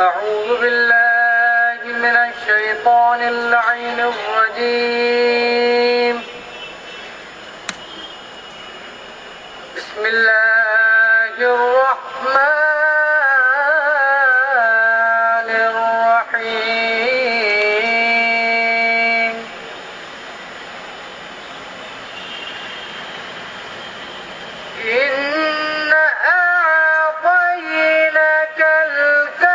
أعوذ بالله من الشيطان اللعين الرجيم. بسم الله الرحمن الرحيم. إنا أعطيناك الكوثر.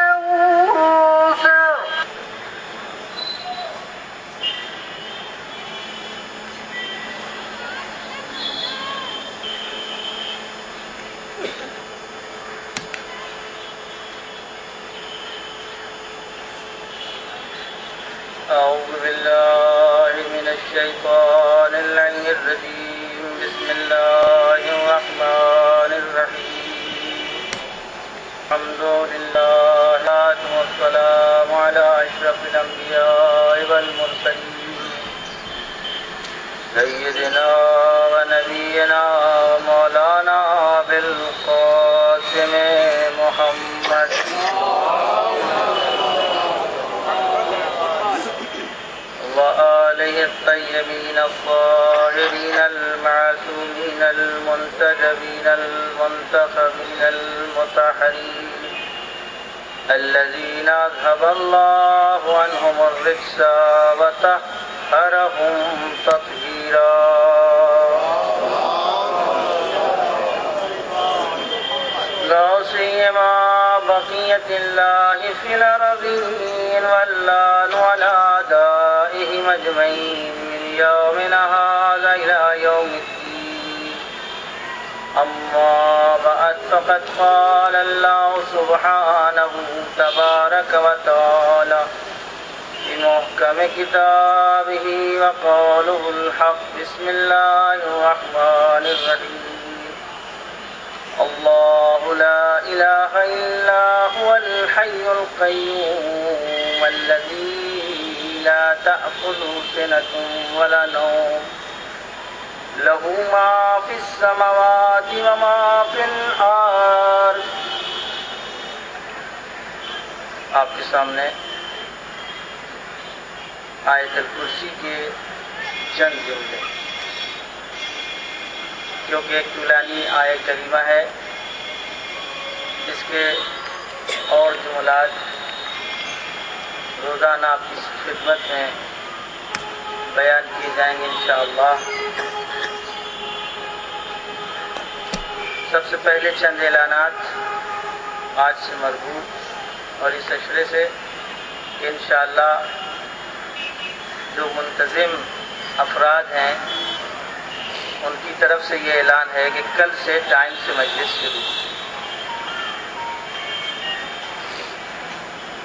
أعوذ بالله من الشيطان اللعين الرجيم. بسم الله الرحمن الرحيم. الحمد لله والسلام على أشرف الأنبياء والمرسلين سيدنا ونبينا مولانا بالقاسم محمد وآله الطيبين الطاهرين المعصومين المنتجبين المنتخبين المطهرين الذين أذهب الله عنهم الرجس وطهرهم تطهيرا. لا سيما بقية الله في الأرضين واللعن على أعدائهم أجمعين من يومنا هذا إلى يوم الدين. أما بعد فقد قال الله سبحانه تبارك وتعالى في محكم كتابه وقوله الحق. بسم الله الرحمن الرحيم. الله لا إله إلا هو الحي القيوم الذي لا تأخذه سنة ولا نوم له ما في السماوات وما في الأرض. آپ کے سامنے آیت الکرسی کے چند جملے، کیونکہ ایک طولانی آیت کریمہ ہے، اس کے اور جملات روزانہ آپ کی خدمت میں بیان کیے جائیں گے انشاءاللہ. سب سے پہلے چند اعلانات آج سے مربوط اور اس اشرے سے کہ انشاءاللہ جو منتظم افراد ہیں ان کی طرف سے یہ اعلان ہے کہ کل سے ٹائم سے مجلس شروع.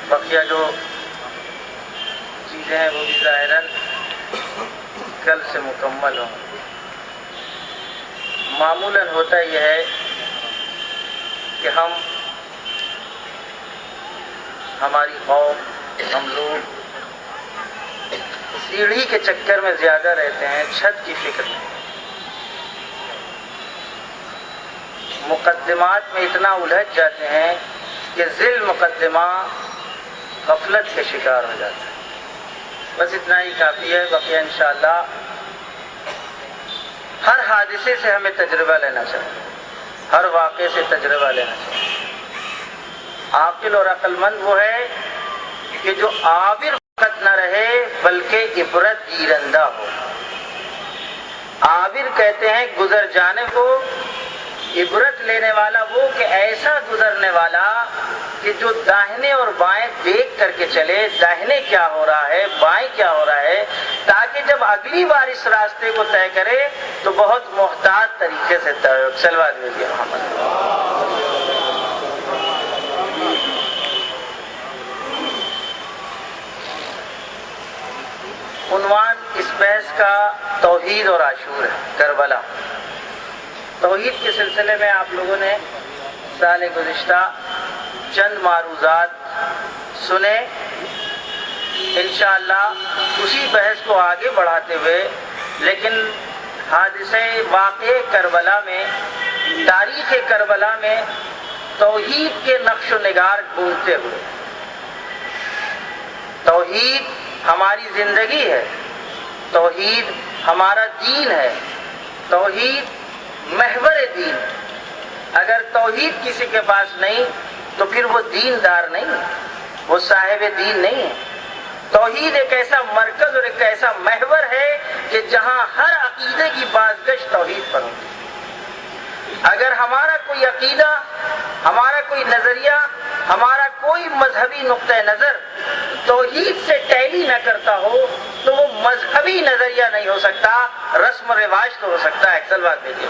بقیہ جو چیزیں ہیں وہ بھی ظاہراً کل سے مکمل ہوں. معمولاً ہوتا یہ ہے کہ ہماری قوم، ہم لوگ سیڑھی کے چکر میں زیادہ رہتے ہیں، چھت کی فکر میں. مقدمات میں اتنا الجھ جاتے ہیں کہ ذیل مقدمہ غفلت کے شکار ہو جاتا ہے. بس اتنا ہی کافی ہے. بقیہ انشاءاللہ ہر حادثے سے ہمیں تجربہ لینا چاہیے، ہر واقعے سے تجربہ لینا چاہیے. عاقل اور عقل مند وہ ہے کہ جو عابر فقط نہ رہے بلکہ عبرت گیرندہ ہو. عابر کہتے ہیں گزر جانے کو، عبرت لینے والا وہ کہ ایسا گزرنے والا کہ جو داہنے اور بائیں دیکھ کر کے چلے، داہنے کیا ہو رہا ہے، بائیں کیا ہو رہا ہے، تاکہ جب اگلی بار اس راستے کو طے کرے تو بہت محتاط طریقے سے طے ہو. صلوات بھیجیے محمد. عنوان اس بحث کا توحید اور عاشور ہے، کربلا. توحید کے سلسلے میں آپ لوگوں نے سال گزشتہ چند معروضات سنے. انشاءاللہ اسی بحث کو آگے بڑھاتے ہوئے لیکن حادثے واقع کربلا میں، تاریخ کربلا میں توحید کے نقش و نگار ڈھونڈتے ہوئے توحید ہماری زندگی ہے، توحید ہمارا دین ہے، توحید محور دین ہے۔ اگر توحید کسی کے پاس نہیں تو پھر وہ دیندار نہیں، وہ صاحب دین نہیں ہے۔ توحید ایک ایسا مرکز اور ایک ایسا محور ہے کہ جہاں ہر عقیدے کی بازگشت توحید پر ہوتی ہے۔ اگر ہمارا کوئی عقیدہ، ہمارا کوئی نظریہ، ہمارا کوئی مذہبی نقطہ نظر توحید سے ٹیلی نہ کرتا ہو تو وہ مذہبی نظریہ نہیں ہو سکتا، رسم و رواج تو ہو سکتا ہے۔ اکثر بات دیکھیے،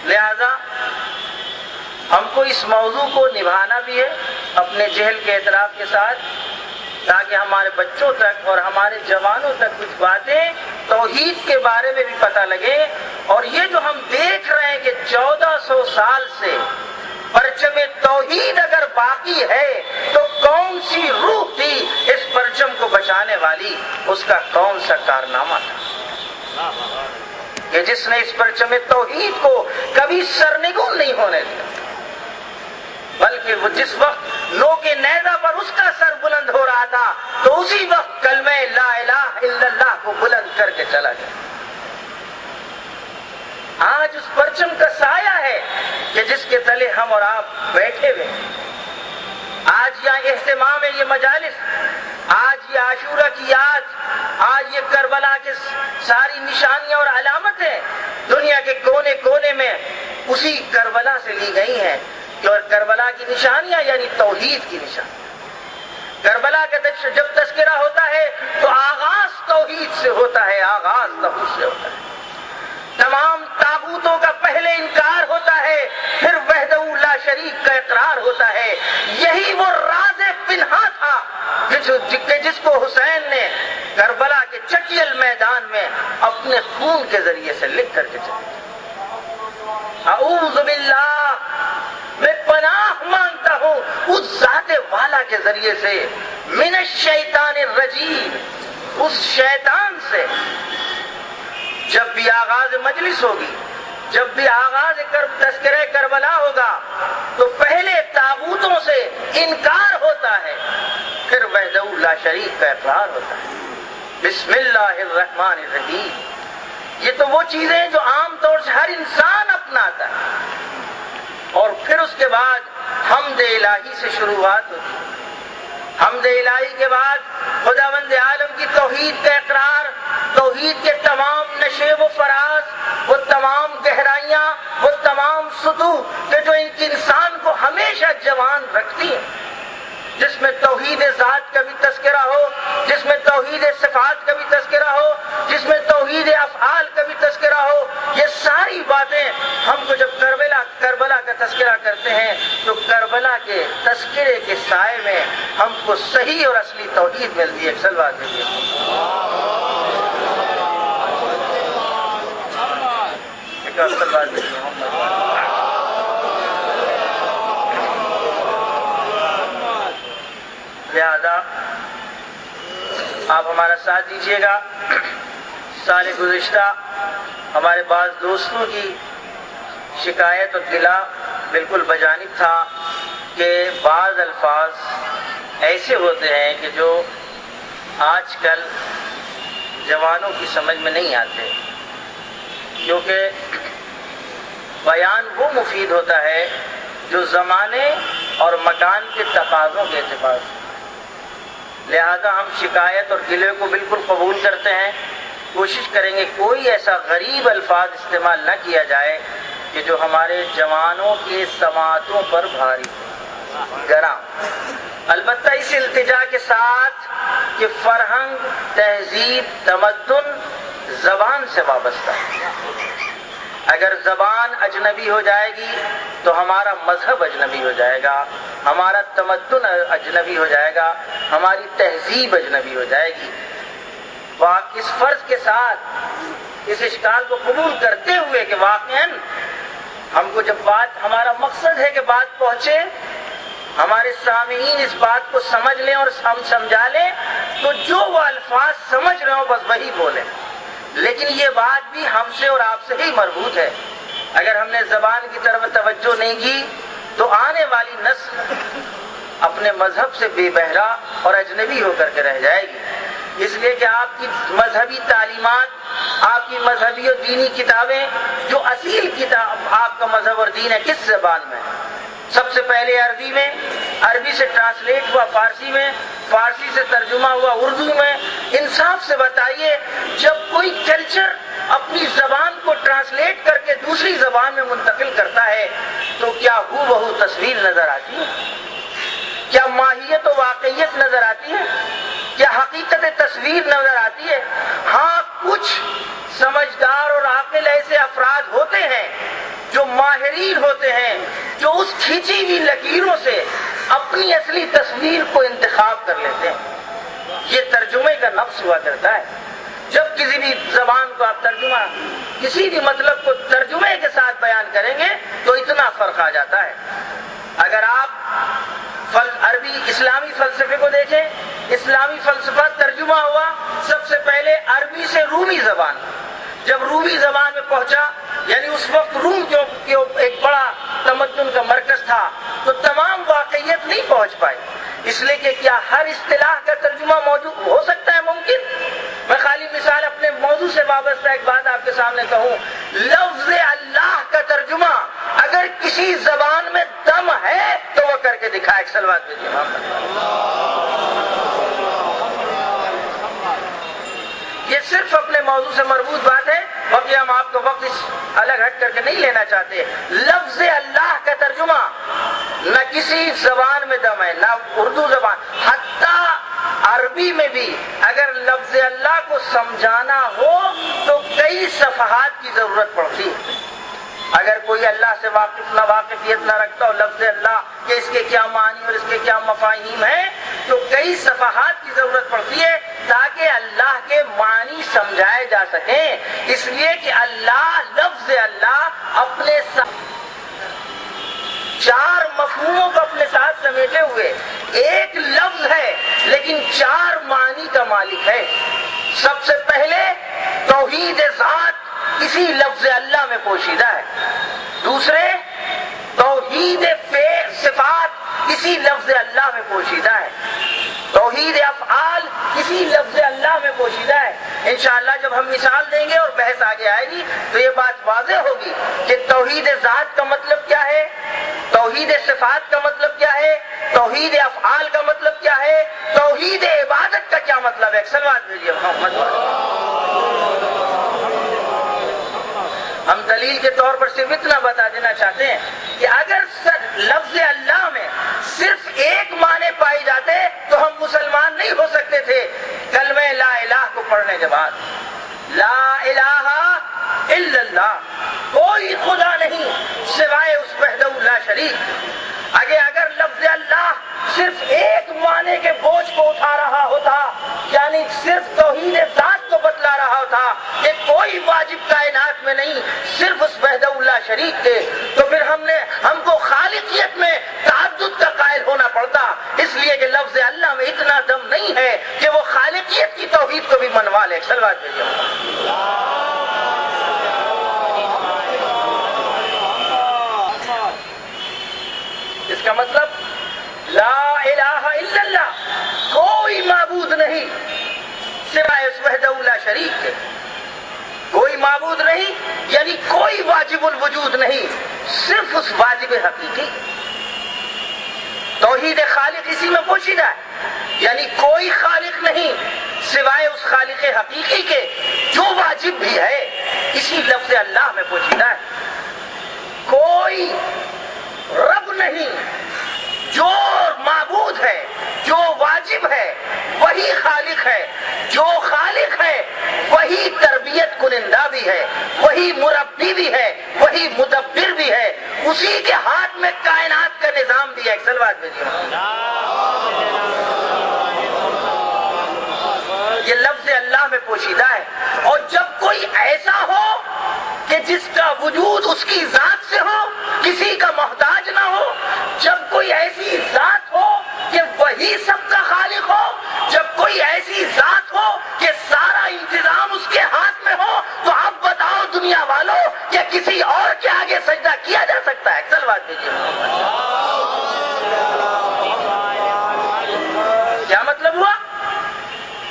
لہذا ہم کو اس موضوع کو نبھانا بھی ہے اپنے جہل کے اعتراف کے ساتھ، تاکہ ہمارے بچوں تک اور ہمارے جوانوں تک کچھ باتیں توحید کے بارے میں بھی پتہ لگے۔ اور یہ جو ہم دیکھ رہے ہیں کہ 1400 سال سے پرچم توحید اگر باقی ہے تو کون سی روح تھی اس پرچم کو بچانے والی، اس کا کون سا کارنامہ تھا کہ جس نے اس پرچم توحید کو کبھی سرنگون نہیں ہونے دیا، بلکہ وہ جس وقت نوک نیزہ پر اس کا سر بلند ہو رہا تھا تو اسی وقت کلمہ لا الہ الا اللہ کو بلند کر کے چلا گیا۔ آج اس پرچم کا سایہ ہے کہ جس کے تلے ہم اور آپ بیٹھے ہوئے ہیں۔ آج یہاں اہتمام ہے، یہ مجالس، آج یہ عاشورہ کی یاد، آج یہ کربلا کے ساری نشانیاں اور علامتیں دنیا کے کونے کونے میں اسی کربلا سے لی گئی ہیں۔ اور کربلا کی نشانیاں یعنی توحید کی نشانیاں۔ کربلا کا جب تذکرہ ہوتا ہے تو آغاز توحید سے ہوتا ہے، آغاز توحید سے ہوتا ہے۔ تمام تاغوتوں کا پہلے انکار ہوتا ہے، پھر وحدہ لا شریک کا اقرار ہوتا ہے۔ یہی وہ راز پنہا تھا جس کو حسین نے کربلا کے چٹیل میدان میں اپنے خون کے ذریعے سے لکھ کر کے چلا۔ اعوذ باللہ، میں پناہ مانگتا ہوں اس ذات والا کے ذریعے سے، من الشیطان الرجیم، اس شیطان سے۔ جب بھی آغاز مجلس ہوگی، جب بھی آغاز تذکرہ کربلا ہوگا تو پہلے تاغوتوں سے انکار ہوتا ہے، پھر وحدہ لا شریک کا اقرار ہوتا ہے۔ بسم اللہ الرحمن الرحیم، یہ تو وہ چیزیں جو عام طور سے ہر انسان اپناتا ہے، اور پھر اس کے بعد حمد الہی سے شروعات ہوتی ہے۔ حمد الہی کے بعد خداوند عالم کی توحید کا اقرار، توحید کے تمام نشیب و فراز، وہ تمام گہرائیاں، وہ تمام سطوح کہ جو انسان کو ہمیشہ جوان رکھتی ہیں، جس میں توحید ذات کا بھی تذکرہ ہو، جس میں توحید صفات کا بھی تذکرہ ہو، جس میں توحید افعال کا بھی تذکرہ ہو۔ یہ ساری باتیں ہم کو جب کربلا کا تذکرہ کرتے ہیں تو کربلا کے تذکرے کے سائے میں ہم کو صحیح اور اصلی توحید ملتی ہے۔ سلوات دیجیے۔ لہذا آپ ہمارا ساتھ دیجیے گا۔ سال گزشتہ ہمارے بعض دوستوں کی شکایت اور گلہ بالکل بجانب تھا کہ بعض الفاظ ایسے ہوتے ہیں کہ جو آج کل جوانوں کی سمجھ میں نہیں آتے، کیونکہ بیان وہ مفید ہوتا ہے جو زمانے اور مکان کے تقاضوں کے اعتبار سے۔ لہذا ہم شکایت اور گلے کو بالکل قبول کرتے ہیں، کوشش کریں گے کوئی ایسا غریب الفاظ استعمال نہ کیا جائے کہ جو ہمارے جوانوں کے سماعتوں پر بھاری گراں، البتہ اس التجا کے ساتھ کہ فرہنگ، تہذیب، تمدن زبان سے وابستہ ہے۔ اگر زبان اجنبی ہو جائے گی تو ہمارا مذہب اجنبی ہو جائے گا، ہمارا تمدن اجنبی ہو جائے گا، ہماری تہذیب اجنبی ہو جائے گی۔ اس فرض کے ساتھ اس اشکال کو قبول کرتے ہوئے کہ واقعاً ہم کو جب بات، ہمارا مقصد ہے کہ بات پہنچے، ہمارے سامعین اس بات کو سمجھ لیں اور ہم سمجھا لیں، تو جو وہ الفاظ سمجھ رہے ہوں بس وہی بولیں، لیکن یہ بات بھی ہم سے اور آپ سے ہی مربوط ہے۔ اگر ہم نے زبان کی طرف توجہ نہیں کی تو آنے والی نسل اپنے مذہب سے بے بہرا اور اجنبی ہو کر کے رہ جائے گی۔ اس لیے کہ آپ کی مذہبی تعلیمات، آپ کی مذہبی اور دینی کتابیں، جو اصیل کتاب آپ کا مذہب اور دین ہے، کس زبان میں؟ سب سے پہلے عربی میں، عربی سے ٹرانسلیٹ ہوا فارسی میں، فارسی سے ترجمہ ہوا اردو میں۔ انصاف سے بتائیے، جب کوئی کلچر اپنی زبان کو ٹرانسلیٹ کر کے دوسری زبان میں منتقل کرتا ہے تو کیا ہو بہو تصویر نظر آتی ہے؟ کیا ماہیت و واقعیت نظر آتی ہے؟ کیا حقیقت تصویر نظر آتی ہے؟ ہاں، کچھ سمجھدار اور عاقل ایسے افراد ہوتے ہیں جو ماہرین ہوتے ہیں، جو اس کھینچی ہوئی لکیروں سے اپنی اصلی تصویر کو انتخاب کر لیتے ہیں۔ یہ ترجمے کا نفس ہوا کرتا ہے۔ جب کسی بھی زبان کو آپ ترجمہ، کسی بھی مطلب کو ترجمے کے ساتھ بیان کریں گے تو اتنا فرق آ جاتا ہے۔ اگر آپ عربی اسلامی فلسفے کو دیکھیں، اسلامی فلسفہ ترجمہ ہوا سب سے پہلے عربی سے رومی زبان۔ جب رومی زبان میں پہنچا، یعنی اس وقت روم جو ایک بڑا تمدن کا مرکز تھا، تو تمام واقعیت نہیں پہنچ پائی، اس لیے کہ کیا ہر اصطلاح کا ترجمہ موجود ہو سکتا ہے؟ ممکن؟ میں خالی مثال اپنے موضوع سے وابستہ ایک بات آپ کے سامنے کہوں، لفظ اللہ کا ترجمہ اگر کسی زبان میں دم ہے تو وہ کر کے دکھائے۔ ایک صلوات بھیجیے یہ صرف اپنے موضوع سے مربوط بات ہے، باقی ہم آپ کا وقت اس الگ ہٹ کر کے نہیں لینا چاہتے۔ لفظ اللہ کا ترجمہ نہ کسی زبان میں دم ہے، نہ اردو زبان، حتیٰ عربی میں بھی اگر لفظ اللہ کو سمجھانا ہو تو کئی صفحات کی ضرورت پڑتی ہے۔ اگر کوئی اللہ سے واقفیت نہ رکھتا ہو لفظ اللہ کہ اس کے کیا معنی اور اس کے کیا مفاہیم ہیں، تو کئی صفحات کی ضرورت پڑتی ہے تاکہ اللہ کے معنی سمجھائے جا سکیں۔ اس لیے کہ اللہ، لفظ اللہ اپنے چار مفہوموں کو اپنے ساتھ سمیٹے ہوئے ایک لفظ ہے لیکن چار معنی کا مالک ہے۔ سب سے پہلے توحید ذات اسی لفظ اللہ میں پوشیدہ ہے، دوسرے توحید صفات اسی لفظ اللہ میں پوشیدہ ہے، توحید افعال اسی لفظ اللہ میں پوشیدہ ہے۔ انشاءاللہ جب ہم مثال دیں گے اور بحث آگے آئے گی تو یہ بات واضح ہوگی کہ توحید ذات کا مطلب کیا ہے، توحید صفات کا مطلب کیا ہے، توحید افعال کا مطلب کیا ہے، توحید عبادت کا کیا مطلب ہے۔ صلوات بھیجیے محمد۔ ہم دلیل کے طور پر صرف اتنا بتا دینا چاہتے ہیں کہ اگر لفظ اللہ میں صرف ایک معنی پائے جاتے تو ہم مسلمان نہیں ہو سکتے تھے۔ کلمہ لا الہ کو پڑھنے کے بعد، لا الہ الا اللہ، کوئی خدا نہیں سوائے اس وحدہ لا شریک۔ اگر لفظ اللہ صرف ایک معنی کے بوجھ کو اٹھا رہا ہوتا، یعنی صرف توحید ذات کو بتلا رہا ہوتا کہ کوئی واجب کائنات میں نہیں صرف اس وحدہ لا شریک کے، تو پھر ہم کو خالقیت میں تعدد کا قائل ہونا پڑتا، اس لیے کہ لفظ اللہ میں اتنا دم نہیں ہے کہ وہ خالقیت کی توحید کو بھی منوا لے۔ صلوات بھیجیے۔ اس کا مطلب لا الہ الا اللہ، کوئی معبود نہیں سوائے اس وحدہ لا شریک کے، کوئی معبود نہیں یعنی کوئی واجب الوجود نہیں، صرف اس واجب حقیقی۔ توحید خالق اسی میں پوشیدہ ہے، یعنی کوئی خالق نہیں سوائے اس خالق حقیقی کے جو واجب بھی ہے، اسی لفظ اللہ میں پوشیدہ ہے۔ کوئی رب نہیں، جو معبود ہے، جو واجب ہے وہی خالق ہے، جو خالق ہے وہی تربیت کنندہ بھی ہے، وہی مربی بھی ہے، وہی مدبر بھی ہے، اسی کے ہاتھ میں کائنات کا نظام بھی ہے۔ صلوات بھیجیے۔ یہ لفظ اللہ میں پوشیدہ ہے، اور جب کوئی ایسا ہو کہ جس کا وجود اس کی ذات سے ہو، کسی کا محتاج نہ ہو، جب کوئی ایسی ذات ہو کہ وہی سب کا خالق ہو، جب کوئی ایسی ذات ہو کہ سارا انتظام اس کے ہاتھ میں ہو، تو اب بتاؤ دنیا والوں کہ کسی اور کے آگے آگے سجدہ کیا جا سکتا ہے؟ صلوات بھیجیے محمد۔ کیا مطلب ہوا؟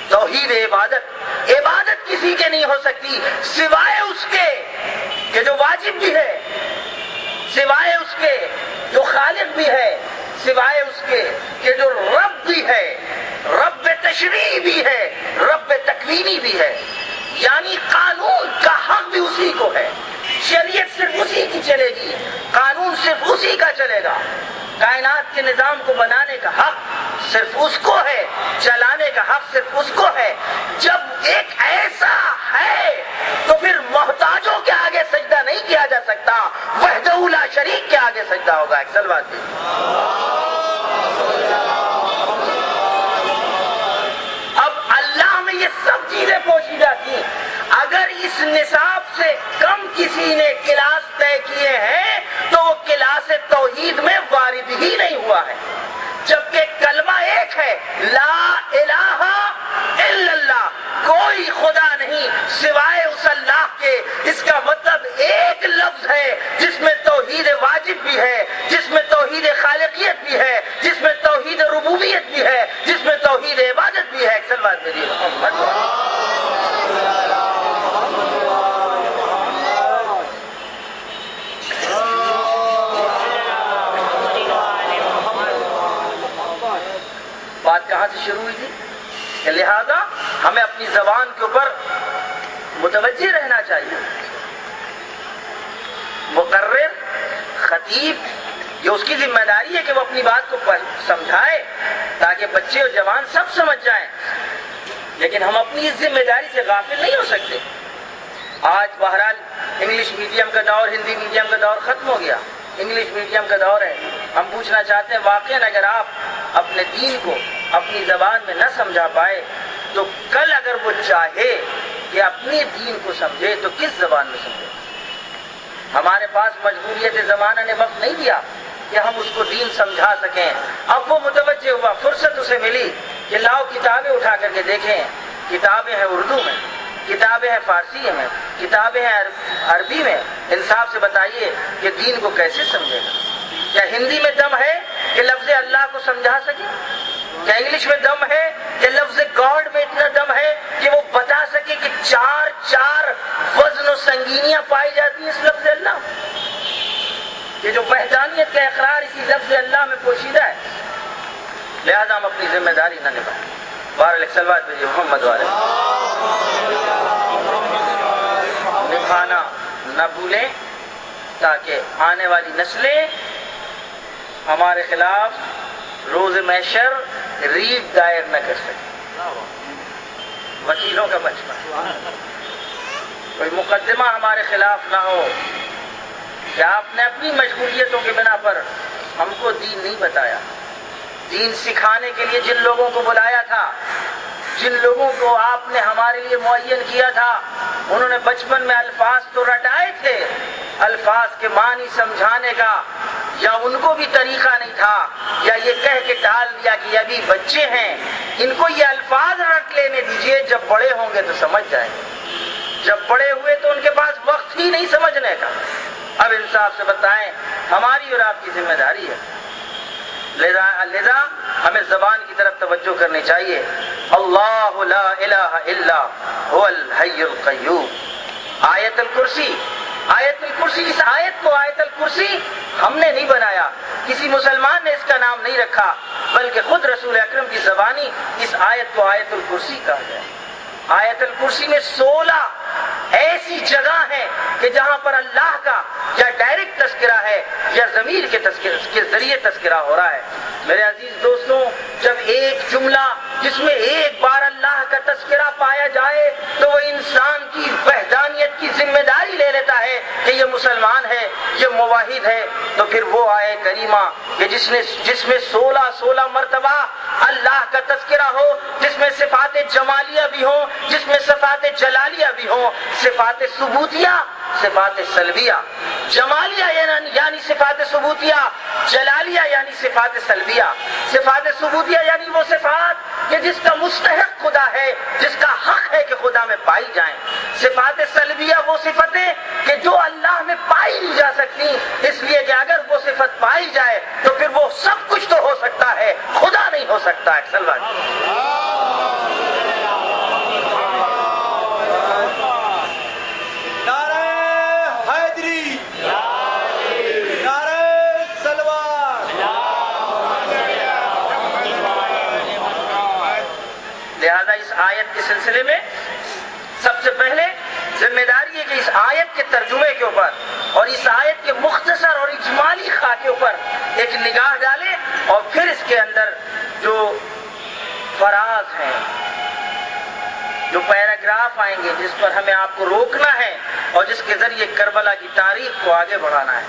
توحید عبادت، عبادت کسی کے نہیں ہو سکتی سوائے اس کے کہ جو واجب بھی ہے، سوائے اس کے جو خالق بھی ہے، سوائے اس کے کہ جو رب بھی ہے، رب تشریع بھی ہے، رب تکوینی بھی ہے، یعنی قانون کا حق بھی اسی کو ہے، شریعت صرف اسی کی چلے گی، قانون صرف اسی کا چلے گا، کائنات کے نظام کو بنانے کا حق صرف اس کو ہے، چلانے کا حق صرف اس کو ہے۔ جب ایک ایسا ہے تو پھر محتاجوں کے آگے سجدہ نہیں کیا جا سکتا، وحدہ لا شریک کے آگے سجدہ ہوگا۔ ایک سلوات دیجیے۔ اب اللہ میں یہ سب چیزیں پوشیدہ تھیں، اگر اس نصاب سے کم کسی نے کلاس طے کیے ہیں تو وہ کلاس توحید میں وارد ہی نہیں ہوا ہے، جبکہ کلمہ ایک ہے، لا الہ الا اللہ، کوئی خدا نہیں سوائے اس اللہ کے۔ اس کا مطلب ایک لفظ ہے جس میں توحید واجب بھی ہے، جس میں توحید خالقیت بھی ہے، جس میں توحید ربوبیت بھی ہے، جس میں توحید عبادت بھی ہے۔ صلوات بھیجیے محمد۔ بات کہاں سے شروع ہوئی تھی کہ لہذا ہمیں اپنی زبان کے اوپر متوجہ رہنا چاہیے۔ مقرر، خطیب، یہ اس کی ذمہ داری ہے کہ وہ اپنی بات کو سمجھائے تاکہ بچے اور جوان سب سمجھ جائیں، لیکن ہم اپنی اس ذمہ داری سے غافل نہیں ہو سکتے۔ آج بہرحال انگلش میڈیم کا دور، ہندی میڈیم کا دور ختم ہو گیا، انگلش میڈیم کا دور ہے۔ ہم پوچھنا چاہتے ہیں واقعاً اگر آپ اپنے دین کو اپنی زبان میں نہ سمجھا پائے تو کل اگر وہ چاہے کہ اپنی دین کو سمجھے تو کس زبان میں سمجھے؟ ہمارے پاس مجبوریت زمانہ نے وقت نہیں دیا کہ ہم اس کو دین سمجھا سکیں۔ اب وہ متوجہ ہوا، فرصت اسے ملی کہ لاؤ کتابیں اٹھا کر کے دیکھیں، کتابیں ہیں اردو میں، کتابیں ہیں فارسی میں، کتابیں ہیں عربی میں، انصاف سے بتائیے کہ دین کو کیسے سمجھے گا؟ کیا ہندی میں دم ہے کہ لفظ اللہ کو سمجھا سکے؟ کیا انگلش میں دم ہے کہ لفظ گاڈ میں اتنا دم ہے کہ وہ بتا سکے کہ چار چار وزن و سنگینیاں پائی جاتی ہیں اس لفظ اللہ؟ یہ جو وحدانیت کا اقرار اسی لفظ اللہ میں پوشیدہ ہے، لہذا ہم اپنی ذمہ داری نہ نبھائیں۔ بہرحال صلوات بھیجیے محمد والے۔ نبھانا نہ بھولیں تاکہ آنے والی نسلیں ہمارے خلاف روز محشر ریٹ دائر نہ کر سکیں۔ وکیلوں کا بچپن، کوئی مقدمہ ہمارے خلاف نہ ہو کہ آپ نے اپنی مجبوریتوں کی بنا پر ہم کو دین نہیں بتایا۔ دین سکھانے کے لیے جن لوگوں کو بلایا تھا، جن لوگوں کو آپ نے ہمارے لیے معین کیا تھا، انہوں نے بچپن میں الفاظ تو رٹائے تھے، الفاظ کے معنی سمجھانے کا یا ان کو بھی طریقہ نہیں تھا، یا یہ کہہ کے ٹال دیا کہ یہ ابھی بچے ہیں، ان کو یہ الفاظ رٹ لینے دیجئے، جب بڑے ہوں گے تو سمجھ جائیں گے۔ جب بڑے ہوئے تو ان کے پاس وقت ہی نہیں سمجھنے کا۔ اب انصاف سے بتائیں، ہماری اور آپ کی ذمہ داری ہے، لذا ہمیں زبان کی طرف توجہ کرنی چاہیے۔ اللہ لا الہ الا هو الحی القیوم۔ آیت الکرسی، آیت الکرسی، اس آیت کو آیت الکرسی ہم نے نہیں بنایا، کسی مسلمان نے اس کا نام نہیں رکھا، بلکہ خود رسول اکرم کی زبانی اس آیت کو آیت الکرسی کہا گیا۔ آیت الکرسی میں 16 ایسی جگہ ہیں کہ جہاں پر اللہ کا یا ڈائریکٹ تذکرہ ہے یا ضمیر کے ذریعے تذکرہ ہو رہا ہے۔ میرے عزیز دوستوں، جب ایک جملہ جس میں ایک بار اللہ کا تذکرہ پایا جائے تو وہ انسان کی وحدانیت کی ذمہ داری لے لیتا ہے کہ یہ مسلمان ہے، یہ موحد ہے۔ تو پھر وہ آیت کریمہ کہ جس میں 16 مرتبہ اللہ کا تذکرہ ہو، جس میں صفات جمالیہ بھی ہوں، جس میں صفات جلالیہ بھی ہوں، صفات ثبوتیہ، صفات سلبیہ۔ جمالیہ یعنی صفات ثبوتیہ، جلالیہ یعنی صفات سلبیہ۔ صفات ثبوتیہ یعنی وہ صفات کہ جس کا مستحق خدا ہے، جس کا حق ہے کہ خدا میں پائی جائیں۔ صفات سلبیہ وہ صفتیں کہ جو اللہ میں پائی نہیں جا سکتی، اس لیے کہ اگر وہ صفت پائی جائے تو پھر وہ سب کچھ تو ہو سکتا ہے، خدا نہیں ہو سکتا ہے۔ لہذا اس آیت کے سلسلے میں سب سے پہلے ذمہ داری ہے کہ اس آیت کے ترجمے کے اوپر اور اس آیت کے مختصر اور اجمالی خاکے اوپر ایک نگاہ ڈالے، اور پھر اس کے اندر جو فراز ہیں، جو پیراگراف آئیں گے جس پر ہمیں آپ کو روکنا ہے اور جس کے ذریعے کربلا کی تاریخ کو آگے بڑھانا ہے۔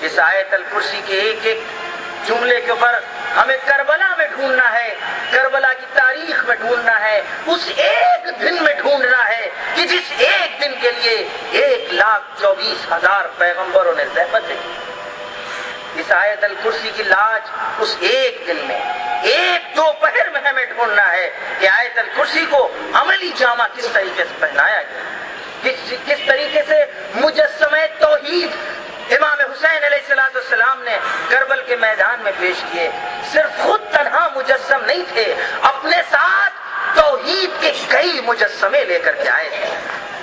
اس آیت الکرسی کے ایک ایک جملے کے اوپر ہمیں کربلا میں ڈھونڈنا ہے، کربلا کی تاریخ میں ڈھونڈنا ہے، اس ایک دن میں ڈھونڈنا ہے کہ جس ایک دن کے لیے 1,24,000 پیغمبروں نے زحمت دی۔ اس آیت الکرسی کی لاج اس ایک دن میں، ایک دوپہر میں ہمیں ڈھونڈنا ہے کہ آیت الکرسی کو عملی جامہ کس طریقے سے پہنایا گیا، کس طریقے سے مجسمہ توحید امام حسین علیہ السلام نے کربل کے میدان میں پیش کیے۔ صرف خود تنہا مجسم نہیں تھے، اپنے ساتھ توحید کے کئی مجسمے لے کر کے آئے تھے۔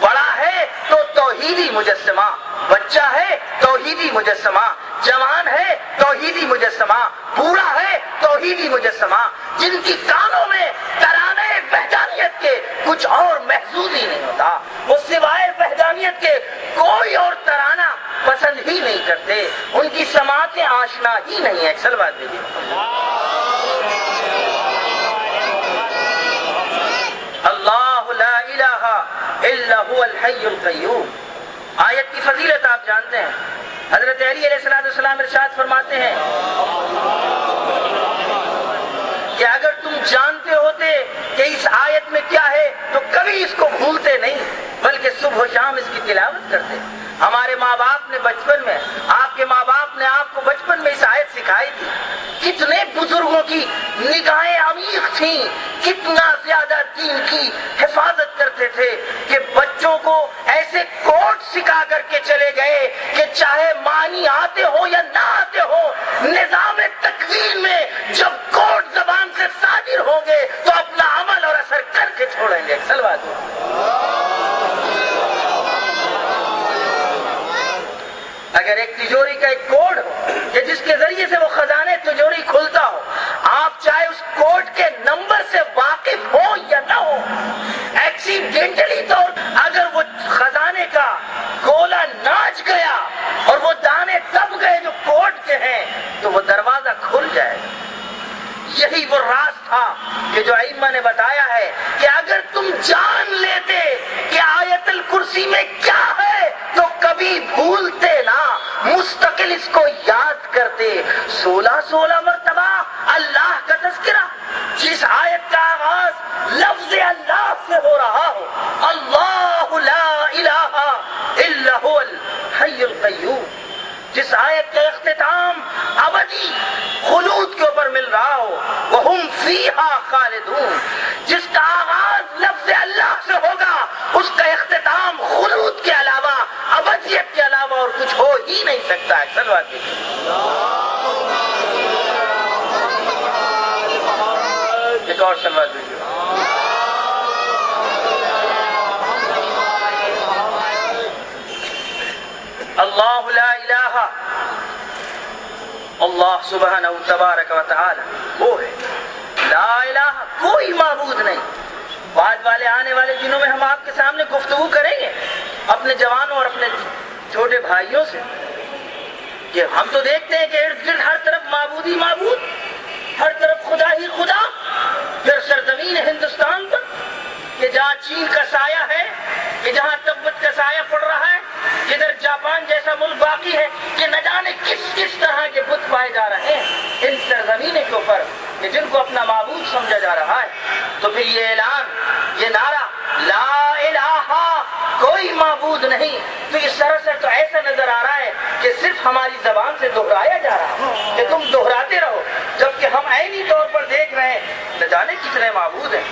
بڑا ہے تو توحیدی مجسمہ، بچہ ہے توحیدی مجسمہ، جوان ہے توحیدی مجسمہ، بوڑھا ہے توحیدی مجسمہ، جن کی کانوں میں ترانے وحدانیت کے کچھ اور محسوس ہی نہیں ہوتا، وہ سوائے وحدانیت کے کوئی اور ترانہ پسند ہی نہیں کرتے، ان کی سماعتیں آشنا ہی نہیں ہے۔ سلوات دیجیے۔ اللہ لا الہ الا هو الحی القیوم۔ آیت کی فضیلت آپ جانتے ہیں، حضرت علی علیہ السلام ارشاد فرماتے ہیں کہ اگر تم جانتے ہوتے کہ اس آیت میں کیا ہے تو کبھی اس کو بھولتے نہیں، بلکہ صبح و شام اس کی تلاوت کرتے۔ ہمارے ماں باپ نے بچپن میں، آپ کے ماں باپ نے آپ کو بچپن میں اس آیت سکھائی تھی۔ کتنے بزرگوں کی نگاہیں عمیق تھیں، کتنا زیادہ دین کی حفاظت کرتے تھے کہ بچوں کو ایسے کوٹ سکھا کر کے چلے گئے کہ چاہے معنی آتے ہو یا نہ آتے ہو، نظام تکوین میں جب کوٹ زبان سے صادر ہوں گے تو اپنا عمل اور اثر کر کے چھوڑیں گے۔ سلوات۔ اگر ایک تجوری کا ایک کوڈ ہو کہ جس کے ذریعے سے وہ خزانے تجوری کھلتا ہو، آپ چاہے اس کوڈ کے نمبر سے واقف ہو یا نہ ہو، ایکسیڈنٹلی طور اگر وہ خزانے کا گولا ناچ گیا اور وہ دانے دب گئے جو کوڈ کے ہیں تو وہ دروازہ کھل جائے گا۔ یہی وہ راز تھا کہ جو ائمہ نے بتایا ہے کہ اگر تم جان لیتے کہ آیت الکرسی میں کیا ہے تو کبھی بھولتے نہ، مستقل اس کو یاد کرتے۔ 16 مرتبہ اللہ کا تذکرہ، جس آیت کا آغاز لفظ اللہ سے ہو رہا ہو، اللہ لا الہ الا هو الحی القیوم، جس آیت کا اختتام ابدی خلود کے اوپر مل رہا ہو، وَهُمْ فِيهَا خَالِدُونَ، جس کا آغاز لفظ اللہ سے ہوگا، اس کا اختتام خلود کے علاوہ، ابدیت کے علاوہ اور کچھ ہو ہی نہیں سکتا ہے۔ سلوات دیجیے۔ ایک اور سلوات دیجیے۔ اللہ لا الہ، اللہ سبحانہ تبارک و تعالی وہ ہے، لا الہ، کوئی معبود نہیں۔ بعد والے آنے والے دنوں میں ہم آپ کے سامنے گفتگو کریں گے اپنے جوانوں اور اپنے چھوٹے بھائیوں سے کہ ہم تو دیکھتے ہیں کہ ارد گرد ہر طرف معبود ہی معبود، ہر طرف خدا ہی خدا۔ پھر سرزمین ہندوستان پر کہ جہاں چین کا سایہ ہے، کہ جہاں تبت کا سایہ پڑ رہا ہے، جدھر جاپان جیسا ملک باقی ہے، کہ نہ جانے کس کس طرح کے بت پائے جا رہے ہیں ان سرزمین کے اوپر کہ جن کو اپنا معبود سمجھا جا رہا ہے۔ تو پھر یہ اعلان، یہ نعرہ لا الہ، کوئی معبود نہیں، تو یہ سراسر تو ایسا نظر آ رہا ہے کہ صرف ہماری زبان سے دہرایا جا رہا ہے کہ تم دہراتے رہو، جبکہ ہم عینی طور پر دیکھ رہے ہیں جانے کتنے معبود ہیں،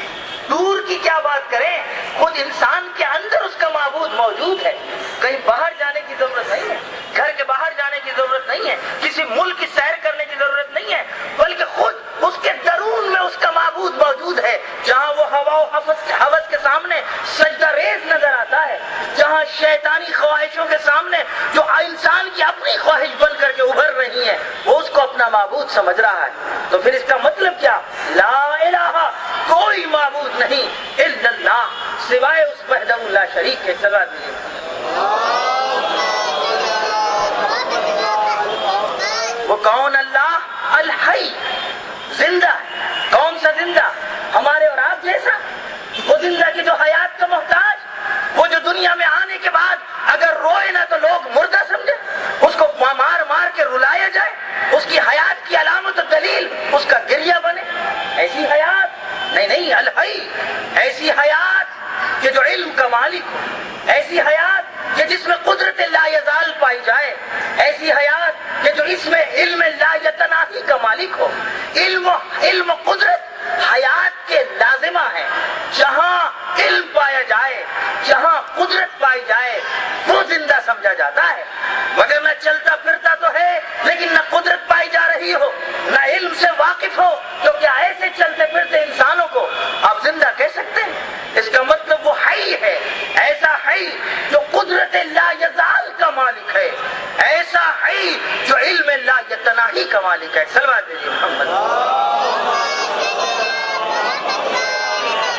دور کی کیا بات کریں، خود انسان کے اندر اس کا معبود موجود ہے. کہیں باہر جانے کی ضرورت نہیں ہے، گھر کے باہر جانے کی ضرورت نہیں ہے، کسی ملک کی سیر کرنے کی ضرورت نہیں ہے، بلکہ خود اس کے درون میں اس کا معبود موجود ہے. جہاں وہ ہوا و ہوس کے سامنے سجدہ ریز نظر آتا ہے، جہاں شیطانی خواہشوں کے سامنے جو انسان کی اپنی خواہش بن کر کے ابھر رہی ہیں وہ اس کو اپنا معبود سمجھ رہا ہے. تو پھر اس کا مطلب کیا؟ لا الہ، کوئی معبود نہیں الا اللہ، سوائے اس وحدہ لا شریک کے. سزا دیجیے. وہ کون؟ اللہ الحی، زندہ ہے. کون سا زندہ؟ ہمارے اور آپ جیسا؟ وہ زندہ کی جو حیات کا محتاج، وہ جو دنیا میں آنے کے بعد اگر روئے نہ تو لوگ مردہ سمجھے، اس کو مار مار کے رلایا جائے، اس کی حیات کی علامت و دلیل اس کا گریہ بنے. ایسی حیات نہیں، الحی، ایسی حیات کہ جو علم کا مالک ہو، ایسی حیات کہ جس میں قدرت لا یزال پائی جائے، ایسی حیات کہ جو اس میں علم لا یتناہی کا مالک ہو. علم و قدرت حیات کے لازمہ ہیں. جہاں علم پایا جائے، جہاں قدرت پائی جائے، وہ زندہ سمجھا جاتا ہے. مگر نہ چلتا پھرتا تو ہے لیکن نہ قدرت پائی جا رہی ہو، نہ علم سے واقف ہو، تو کیا ایسے چلتے پھرتے انسانوں کو آپ زندہ کہہ سکتے ہیں؟ اس کا مطلب وہ حی ہے، ایسا حی جو قدرت لا یزال کا مالک ہے، ایسا حی جو علم لا یتناہی کا مالک ہے. صلوات دیجیے محمد.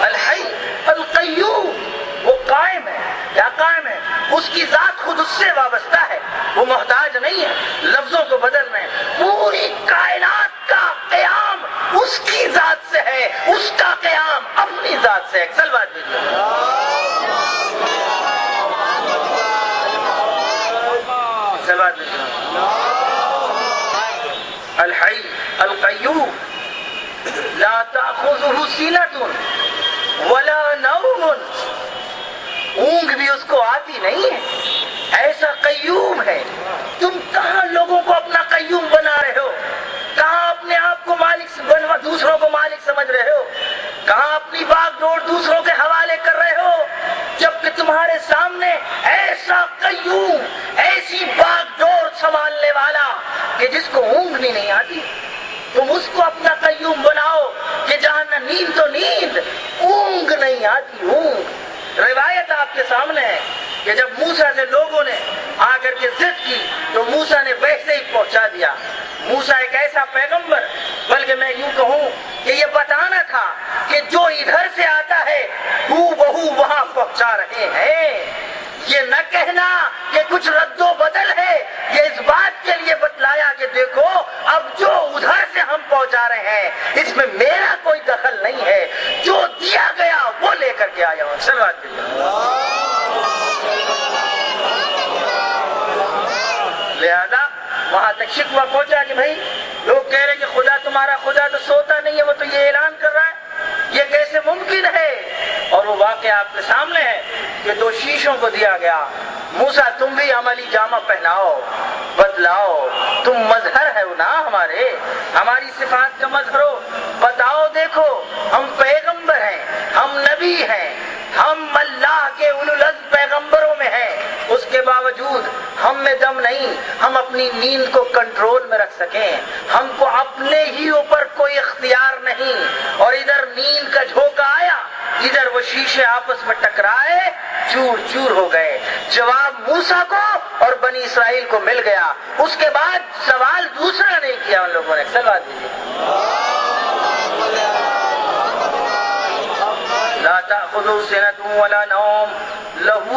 الحی القیوم، وہ قائم ہے. کیا قائم ہے؟ اس کی ذات خود اس سے وابستہ ہے، وہ محتاج نہیں ہے لفظوں کو بدلنے. پوری کائنات کا قیام اس کی ذات سے ہے، اس کا قیام اپنی ذات سے ہے. صلوات دیجیے. صلوات دیجیے. الحی القیوم لا تأخذہ سنۃ ولا نوم، اونگ بھی اس کو آتی نہیں ہے. ایسا قیوم ہے. تم کہاں لوگوں کو اپنا قیوم بنا رہے ہو؟ کہاں اپنے آپ کو مالک بنوا دوسروں کو مالک سمجھ رہے ہو؟ کہاں اپنی باغ ڈور دوسروں کے حوالے کر رہے ہو؟ جبکہ تمہارے سامنے ایسا قیوم، ایسی باغ ڈور سنبھالنے والا کہ جس کو اونگ بھی نہیں آتی، تم اس کو اپنا قیوم بناؤ کہ جہاں نہ نیند تو نیند، اونگ نہیں آتی اونگ. روایت آپ کے سامنے ہے کہ جب موسیٰ سے لوگوں نے آ کر کے ضد کی تو موسیٰ نے ویسے ہی پہنچا دیا. موسیٰ ایک ایسا پیغمبر، بلکہ میں یوں کہوں کہ یہ بتانا تھا کہ جو ادھر سے آتا ہے ہو بہو وہاں پہنچا رہے ہیں. یہ نہ کہنا کہ کچھ رد و بدل ہے، یہ اس بات کے لیے بتلایا کہ دیکھو اب جو ادھر سے ہم پہنچا رہے ہیں اس میں میرا کوئی دخل نہیں ہے، جو دیا گیا وہ لے کر کے آیا ہوں. صلوات دیجیے. لہذا وہاں تک شکوہ پہنچا کہ بھائی لوگ کہہ رہے ہیں کہ خدا تمہارا خدا تو سوتا نہیں ہے، وہ تو یہ اعلان کر رہا ہے، یہ کیسے ممکن ہے؟ اور وہ واقعہ آپ کے سامنے ہے کہ 2 شیشوں کو دیا گیا. موسیٰ تم بھی عملی جامہ پہناؤ، بدلاؤ، تم مظہر ہے نا ہماری صفات کا مظہر ہو. بتاؤ دیکھو ہم پیغمبر ہیں، ہم نبی ہیں، ہم اللہ کے اولو العزم پیغمبروں میں ہیں، اس کے باوجود ہم میں دم نہیں ہم اپنی نیند کو کنٹرول میں رکھ سکیں. ہم کو اپنے ہی اوپر کوئی اختیار نہیں. اور ادھر نیند کا جھونکا آیا، ادھر وہ شیشے آپس میں ٹکرائے، چور چور ہو گئے. جواب موسیٰ کو اور بنی اسرائیل کو مل گیا. اس کے بعد سوال دوسرا نہیں کیا ان لوگوں نے. سلوات دیجیے. لا تأخذہ سنۃ ولا نوم لہ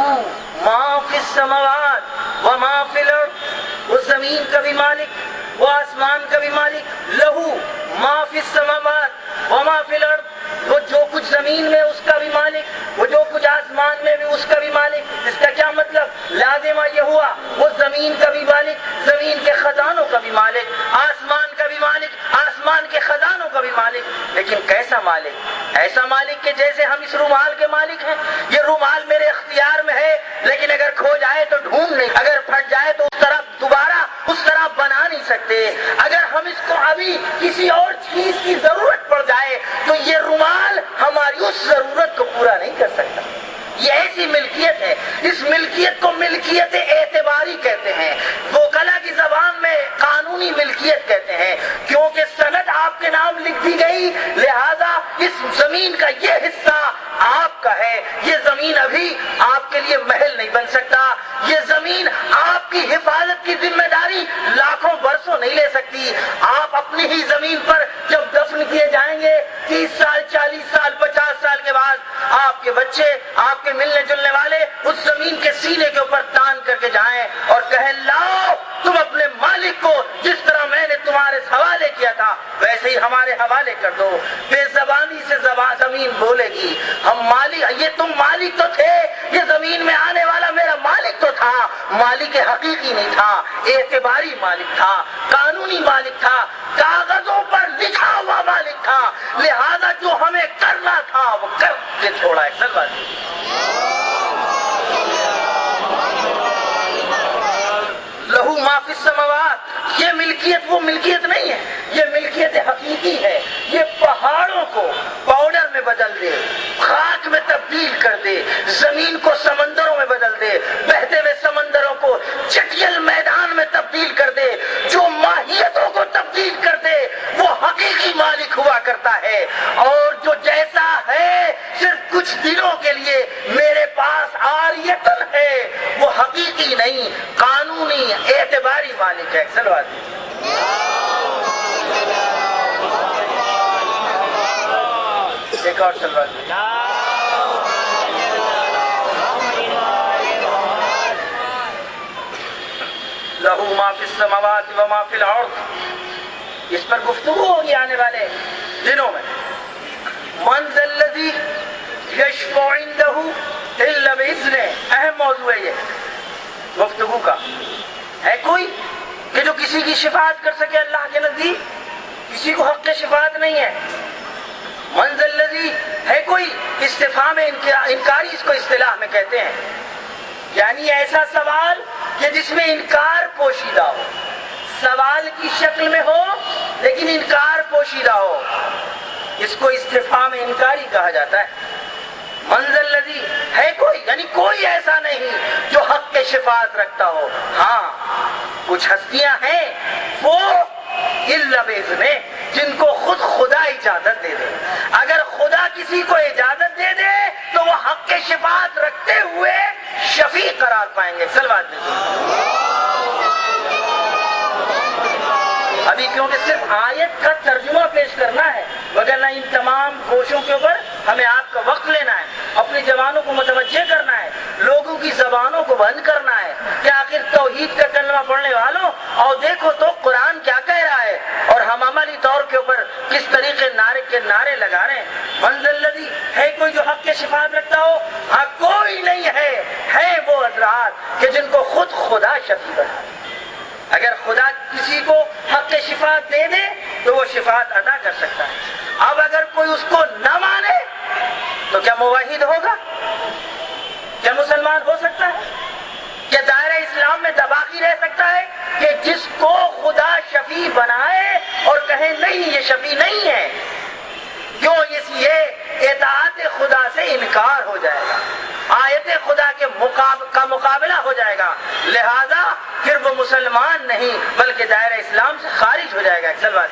ما فی السماوات وما فی الارض، وہ زمین کا بھی مالک، وہ آسمان کا بھی مالک. لہو ما فی السماوات وما فی الارض، وہ جو کچھ زمین میں اس کا بھی مالک، وہ جو کچھ آسمان میں بھی اس کا بھی مالک. اس کا کیا مطلب؟ لازمہ یہ ہوا وہ زمین کا بھی مالک، زمین کے خزانوں کا بھی مالک، آسمان کا بھی مالک، آسمان کے خزانوں کا بھی مالک. لیکن کیسا مالک؟ ایسا مالک کہ جیسے ہم اس رومال کے مالک ہیں. یہ رومال میرے اختیار میں ہے لیکن اگر کھو جائے تو ڈھونڈ نہیں، اگر پھٹ جائے تو اس طرح دوبارہ اس طرح بنا نہیں سکتے. اگر ہم اس کو ابھی کسی اور چیز کی ضرورت پڑ جائے تو یہ پورا نہیں کر سکتا. یہ ایسی ملکیت ہے، اس ملکیت کو ملکیت اعتباری کہتے ہیں. وکلا کی زبان میں قانونی ملکیت کہتے ہیں، کیونکہ سند آپ کے نام لکھ دی گئی، لہذا اس زمین کا یہ حصہ آپ کا ہے. یہ زمین ابھی آپ کے لیے محل نہیں بن سکتا. یہ زمین آپ کی حفاظت کی ذمہ داری لاکھوں برسوں نہیں لے سکتی. آپ اپنی ہی زمین پر جب دفن کیے جائیں گے 30 سال 40 سال 50 سال کے بعد آپ کے بچے، آپ کے ملنے جلنے والے اس زمین کے سینے کے اوپر تان کر کے جائیں اور کہیں لاؤ تم اپنے مالک کو جس طرح میں نے تمہارے حوالے کیا تھا ویسے ہی ہمارے حوالے کر دو. بے زبانی سے زمین بولے گی ہم مالک، یہ تم مالک تو تھے، یہ زمین میں آنے والا میرا مالک تو تھا. مالک حقیقی نہیں تھا، اعتباری مالک تھا، قانونی مالک تھا، کاغذوں پر لکھا ہوا مالک تھا. لہذا جو ہمیں کرنا تھا وہ کر کے چھوڑا ہے. لہو ما فی السماوات، یہ ملکیت وہ ملکیت نہیں ہے، یہ ملکیت حقیقی ہے. یہ پہاڑوں کو پاؤڈر میں بدل دے، خاک میں تبدیل کر دے، زمین کو سمندروں میں بدل دے، بہتے ہوئے سمندروں کو چٹیل میدان میں تبدیل کر دے، جو ماہیتوں کو تبدیل کر دے وہ حقیقی مالک ہوا کرتا ہے. اور جو جیسا ہے صرف کچھ دنوں کے لیے میرے پاس عاریتن ہے، وہ حقیقی نہیں، قانونی اعتباری مالک ہے. سلوات ایک اور سلوات. لہو ما فی السماوات و ما فی الارض، اس پر گفتگو ہوگی آنے والے دنوں میں. من ذا الذی یشفع عندہ الا باذنہ، اہم موضوع ہے یہ گفتگو کا. ہے کوئی کہ جو کسی کی شفاعت کر سکے اللہ کے نزدیک؟ کسی کو حق شفاعت نہیں ہے. من ذا الذی، ہے کوئی، استفہام انکاری اس کو اصطلاح میں کہتے ہیں، یعنی ایسا سوال کہ جس میں انکار پوشیدہ ہو، سوال کی شکل میں ہو لیکن انکار پوشیدہ ہو، اس کو استفہام انکاری کہا جاتا ہے. من ذا الذی، ہے کوئی، یعنی کوئی ایسا نہیں جو حق کے شفاعت رکھتا ہو. ہاں کچھ ہستیاں ہیں وہ الا باذنہ، جن کو خود خدا اجازت دے دے. اگر خدا کسی کو اجازت دے دے تو وہ حق کے شفاعت رکھتے ہوئے شفیع قرار پائیں گے. سلوات دیجیے. ابھی کیونکہ صرف آیت کا ترجمہ پیش کرنا ہے، وگرنہ ان تمام گوشوں کے اوپر ہمیں آپ کا وقت لینا ہے، اپنی زبانوں کو متوجہ کرنا ہے، لوگوں کی زبانوں کو بند کرنا ہے کہ آخر توحید کا کلمہ پڑھنے والوں اور دیکھو تو قرآن کیا کہہ رہا ہے اور ہم عملی طور کے اوپر کس طریقے نعرے لگا رہے ہیں. من ذا الذی، ہے کوئی جو حق کے شفاعت رکھتا ہو؟ ہاں کوئی نہیں ہے وہ حضرات کہ جن کو خود خدا شفیع بنا. اگر خدا کسی کو حق کے شفاعت دے دے تو وہ شفاعت ادا کر سکتا ہے. اب اگر کوئی اس کو نہ مانے تو کیا موحد ہوگا؟ کیا مسلمان ہو سکتا ہے؟ کیا دائرہ اسلام میں دباغی رہ سکتا ہے کہ جس کو خدا شفیع بنائے اور کہے نہیں یہ شفیع نہیں ہے؟ کیوں؟ یہ اطاعت خدا سے انکار ہو جائے گا، آیت خدا کے کا مقابلہ ہو جائے گا، لہذا پھر وہ مسلمان نہیں بلکہ دائرہ اسلام سے خارج ہو جائے گا. اکثر بات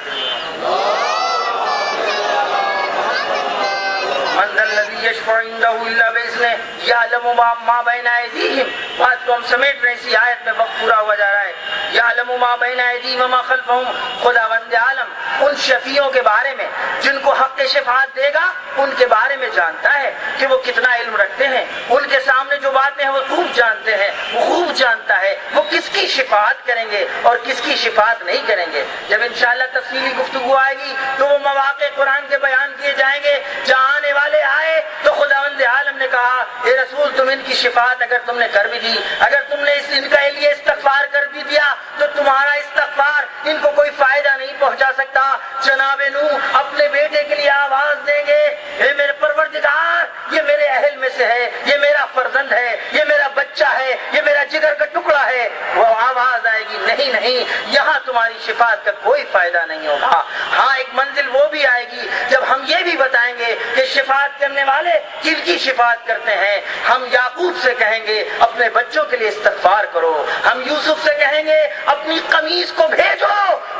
من ذا الذی یشفع عندہ الا باذنہ یعلم ما بین ایدیہم. بات کو ہم سمیٹ رہے، اسی آیت میں وقت پورا ہوا جا رہا ہے. یعلم ما بین ایدیہم وما خلفہم، خداوند عالم ان شفیعوں کے بارے میں جن کو حق شفاعت دے گا ان کے بارے میں جانتا ہے کہ وہ کتنا علم رکھتے ہیں. ان کے سامنے جو باتیں ہیں وہ خوب جانتے ہیں، وہ خوب جانتا ہے وہ کس کی شفاعت کریں گے اور کس کی شفاعت نہیں کریں گے. جب انشاءاللہ تفصیلی گفتگو آئے گی تو وہ مواقع قرآن کے بیان کیے جائیں گے. جہاں آنے والے آئے تو خداوند عالم نے کہا اے رسول تم ان کی شفاعت اگر تم نے کر بھی دی، اگر تم نے ان کا لیے استغفار کر بھی دیا تو تمہارا استغفار ان کو کوئی فائدہ نہیں پہنچا سکتا. جناب نوح اپنے بیٹے کے لیے آواز دیں گے اے میرے پروردگار یہ میرے اہل میں سے ہے، یہ میرا فرزند ہے، یہ میرا بچہ ہے، یہ میرا جگر کا ٹکڑا ہے. وہ آواز آئے گی نہیں نہیں نہیں، یہاں تمہاری شفاعت کا کوئی فائدہ نہیں ہوگا۔ ہاں ایک منزل وہ بھی آئے گی جب ہم یہ بھی بتائیں گے کہ شفاعت کرنے والے کن کی شفاعت کرتے ہیں۔ ہم یعقوب سے کہیں گے اپنے بچوں کے لیے استغفار کرو، ہم یوسف سے کہیں گے اپنی قمیص کو بھیجو،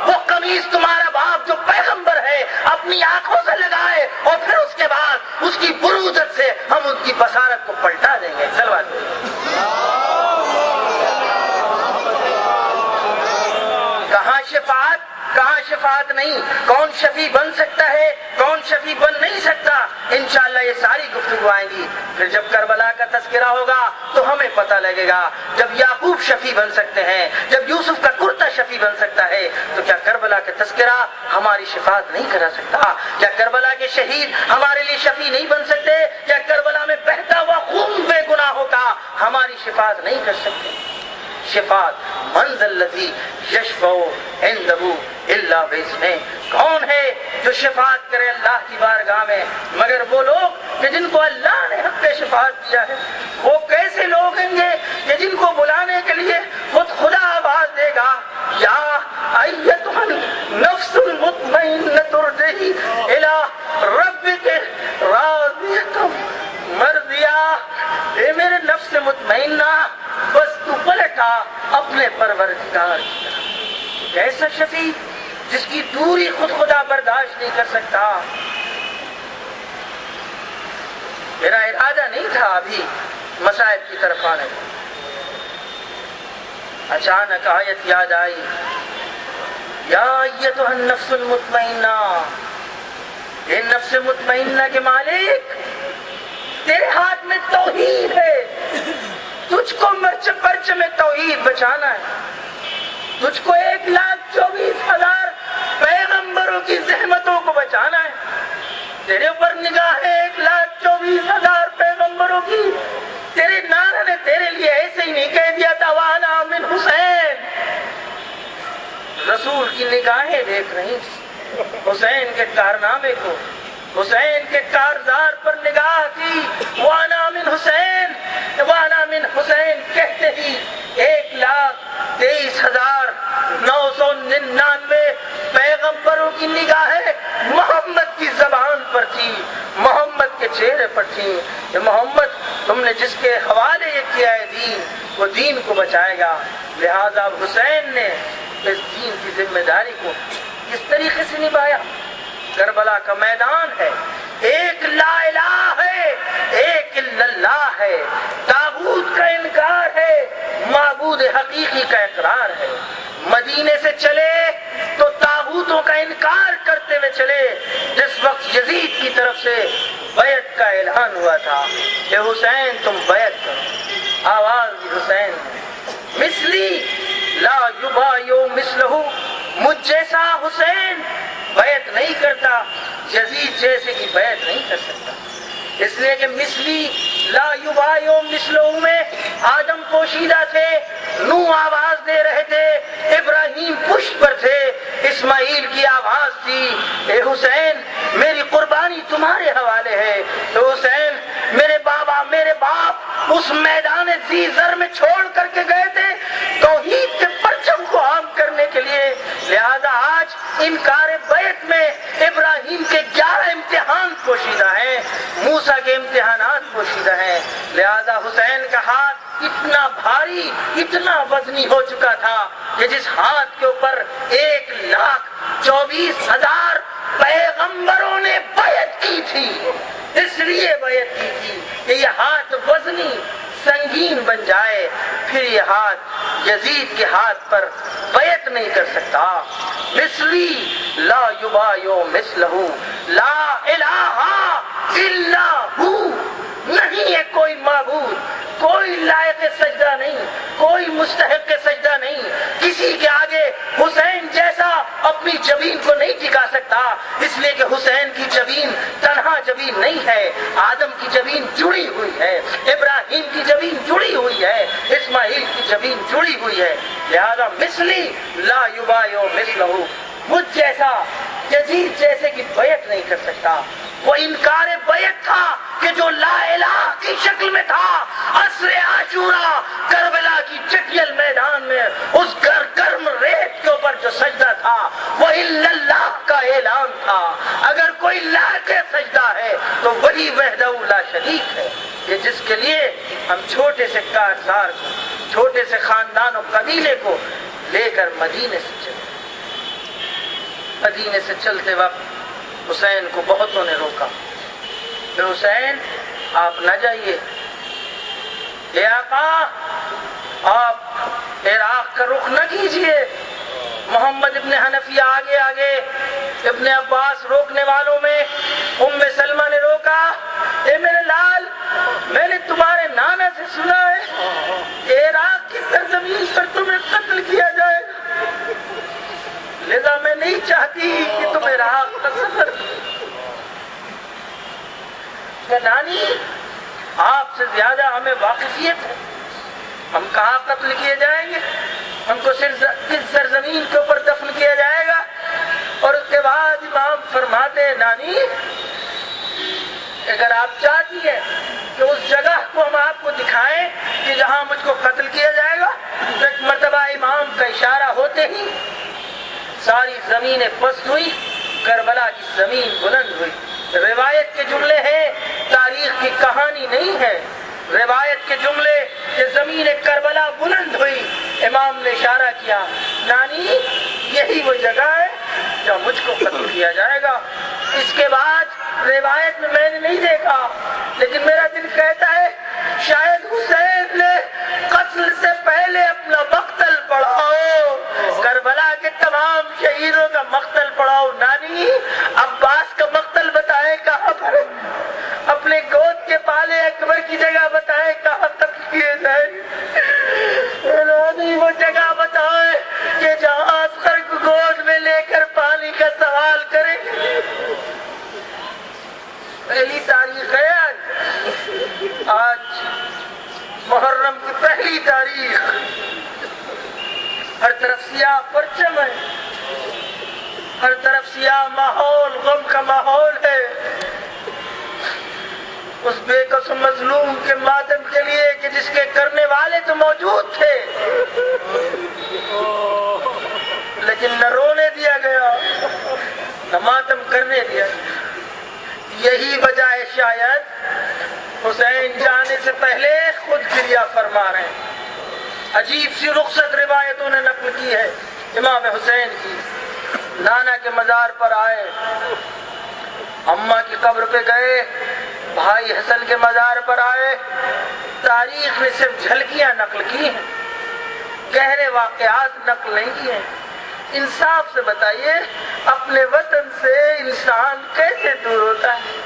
وہ قمیص تمہارا باپ جو پیغمبر ہے اپنی آنکھوں سے لگائے، اور پھر اس کے بعد اس کی بروجت سے ہم ان کی بصارت کو پلٹا دیں گے۔ صلوات کہاں شفاعت، کہاں شفاعت نہیں، کون شفیع بن سکتا ہے، کون شفیع بن نہیں سکتا، انشاءاللہ یہ ساری گفتگو آئیں گی۔ پھر جب کربلا کا تذکرہ ہوگا تو ہمیں پتہ لگے گا، جب یعقوب شفیع بن سکتے ہیں، جب یوسف کا کرتا شفیع بن سکتا ہے، تو کیا کربلا کا تذکرہ ہماری شفاعت نہیں کرا سکتا؟ کیا کربلا کے شہید ہمارے لیے شفیع نہیں بن سکتے؟ کیا کربلا میں بہتا ہوا خون بے گناہوں کا ہماری شفاعت نہیں کر سکتے؟ شفاعت من ذا الذی یشفع عنده الا باذنہ، کون ہے جو شفاعت کرے اللہ کی بارگاہ میں مگر وہ لوگ کہ جن کو اللہ نے حق شفاعت دیا ہے۔ وہ کیسے لوگ ہیں گے کہ جن کو بلانے کے لیے خود خدا آواز دے گا، یا ایتھا النفس المطمئنۃ ارجعی الی ربک راضیۃ مرضیہ، اے میرے نفس مطمئنہ بس تو پلٹا اپنے پروردگار کی طرف۔ ایسا شفیع جس کی دوری خود خدا برداشت نہیں کر سکتا۔ میرا ارادہ نہیں تھا ابھی مسائل کی طرف آنے کا، اچانک آیت یاد آئی، یا ایتھا النفس المطمئنہ، اے نفس مطمئنہ کے مالک، تیرے ہاتھ میں توحید ہے، تجھ کو پرچم توحید بچانا ہے، تجھ کو 1,24,000 پیغمبروں کی زحمتوں کو بچانا ہے، تیرے اوپر نگاہ ہے 1,24,000 پیغمبروں کی۔ تیرے نانا نے تیرے لیے ایسے ہی نہیں کہہ دیا تھا وانا من حسین، رسول کی نگاہیں دیکھ رہی حسین کے کارنامے کو، حسین کے کارزار پر نگاہ کی، وانا من حسین، وانا من حسین کہتے ہی 1,23,999 پیغمبروں کی نگاہیں محمد کی زبان پر تھی، محمد کے چہرے پر تھی کہ محمد تم نے جس کے حوالے یہ کیا ہے دین، وہ دین کو بچائے گا۔ لہذا حسین نے اس دین کی ذمہ داری کو کس طریقے سے نبھایا؟ کربلا کا میدان ہے، ایک لا الہ ہے، ایک الا اللہ ہے، طاغوت کا انکار ہے، معبود حقیقی کا اقرار ہے۔ مدینے سے چلے تو طاغوتوں کا انکار کرتے ہوئے چلے۔ جس وقت یزید کی طرف سے بیعت کا اعلان ہوا تھا کہ حسین تم بیعت کرو، آواز دی حسین مثلی لا یبایع مثلہ، مجھ جیسا حسین بیعت نہیں کرتا، یزید جیسے کی بیعت نہیں کر سکتا، اس لیے کہ مثلی لا یبایع مثلہ میں آدم پوشیدہ تھے، نوح آواز دے رہے تھے، ابراہیم پشت پر تھے، اسماعیل کی آواز تھی، اے حسین میری قربانی تمہارے حوالے ہے۔ تو حسین میرے بابا میرے باپ اس میدان ذی ذر میں چھوڑ کر کے گئے تھے توحید کے پرچم کو عام کرنے کے لیے، لہذا آج انکار بیعت میں ابراہیم کے 11 امتحان پوشیدہ ہیں، موسیٰ کے امتحانات پوشیدہ ہیں، لہذا حسین کا ہاتھ اتنا بھاری اتنا وزنی ہو چکا تھا کہ جس ہاتھ کے اوپر 1,24,000 پیغمبروں نے بیعت کی تھی، اس لیے بیعت کی تھی کہ یہ ہاتھ وزنی سنگین بن جائے، پھر یہ ہاتھ یزید کے ہاتھ پر بیعت نہیں کر سکتا۔ مثلی لا یبایع مثلہ، لا الہ الا ہو، نہیں ہے کوئی معبود، کوئی لائق سجدہ نہیں، کوئی مستحق سجدہ نہیں، کسی کے آگے حسین جیسا اپنی جبین کو نہیں ٹکا سکتا، اس لیے کہ حسین کی جبین تنہا جبین نہیں ہے، آدم کی جبین جڑی ہوئی ہے، ابراہیم کی جبین جڑی ہوئی ہے، اسماعیل کی جبین جڑی ہوئی ہے، لہذا مثلی لا یبایع مثلہ، مجھ جیسا یزید جیسے کی بیعت نہیں کر سکتا۔ وہ انکار بیعت تھا کہ جو لا الہ کی شکل میں تھا. عصر عاشورہ کربلا کی چٹیل میدان میں اس گرم ریت کے اوپر جو سجدہ تھا وہ الا اللہ کا اعلان تھا. اگر کوئی لائق سجدہ ہے تو وہی وحدہ لا شریک ہے، کہ جس کے لیے ہم چھوٹے سے کارزار کو، چھوٹے سے خاندان و قبیلے کو لے کر مدینے سے چلے. مدینے سے چلتے وقت حسین کو بہتوں نے روکا کہ حسین آپ نہ جائیے، اے آقا آپ عراق کا رخ نہ کیجیے. محمد ابن حنفیہ آگے آگے، ابن عباس روکنے والوں میں، ام سلمہ نے روکا. اے میرے لال، میں نے تمہارے نانا سے سنا ہے کہ عراق کی سرزمین پر تمہیں قتل کیا جائے گا، لذا میں نہیں چاہتی کہ تم عراق کا سفر. نانی آپ سے زیادہ ہمیں واقفیت ہے، ہم کہاں قتل کیے جائیں گے، ہم کو کس سرزمین کے اوپر دفن کیا جائے گا. اور اس کے بعد امام فرماتے ہیں نانی اگر آپ چاہتی ہیں کہ اس جگہ کو ہم آپ کو دکھائیں کہ جہاں مجھ کو قتل کیا جائے گا، تو ایک مرتبہ امام کا اشارہ ہوتے ہی ساری زمینیں پست ہوئی، کربلا کی زمین بلند ہوئی. روایت کے جملے ہیں، تاریخ کی کہانی نہیں ہے. روایت کے جملے کہ زمین کربلا بلند ہوئی. امام نے اشارہ کیا نانی یہی وہ جگہ ہے جہاں مجھ کو قتل کیا جائے گا. اس کے بعد روایت میں نے نہیں دیکھا، لیکن میرا دل کہتا ہے شاید حسین نے قتل سے پہلے اپنا مقتل پڑھاؤ، کربلا کے تمام شہیدوں کا مقتل پڑھاؤ. نانی عباس کا مقتل بتائے کہاں پر، اپنے گود کے پالے اکبر کی جگہ بتائے کہاں تک کیے جائے. نانی وہ جگہ بتائے کہ جہاں اصغر کو گود میں لے کر پانی کا سوال کریں. پہلی تاریخ ہے آج محرم کی پہلی تاریخ. ہر طرف سیاہ پرچم ہے، ہر طرف سیاہ ماحول، غم کا ماحول ہے. اس بے کس مظلوم کے ماتم کے لیے کہ جس کے کرنے والے تو موجود تھے لیکن نہ رونے دیا گیا نہ ماتم کرنے دیا. یہی وجہ ہے شاید حسین جانے سے پہلے خود کریا فرما رہے ہیں. عجیب سی رخصت روایتوں نے نقل کی ہے امام حسین کی. نانا کے مزار پر آئے، اماں کی قبر پہ گئے، بھائی حسن کے مزار پر آئے. تاریخ نے صرف جھلکیاں نقل کی ہیں، گہرے واقعات نقل نہیں کیے ہیں. انصاف سے بتائیے اپنے وطن سے انسان کیسے دور ہوتا ہے؟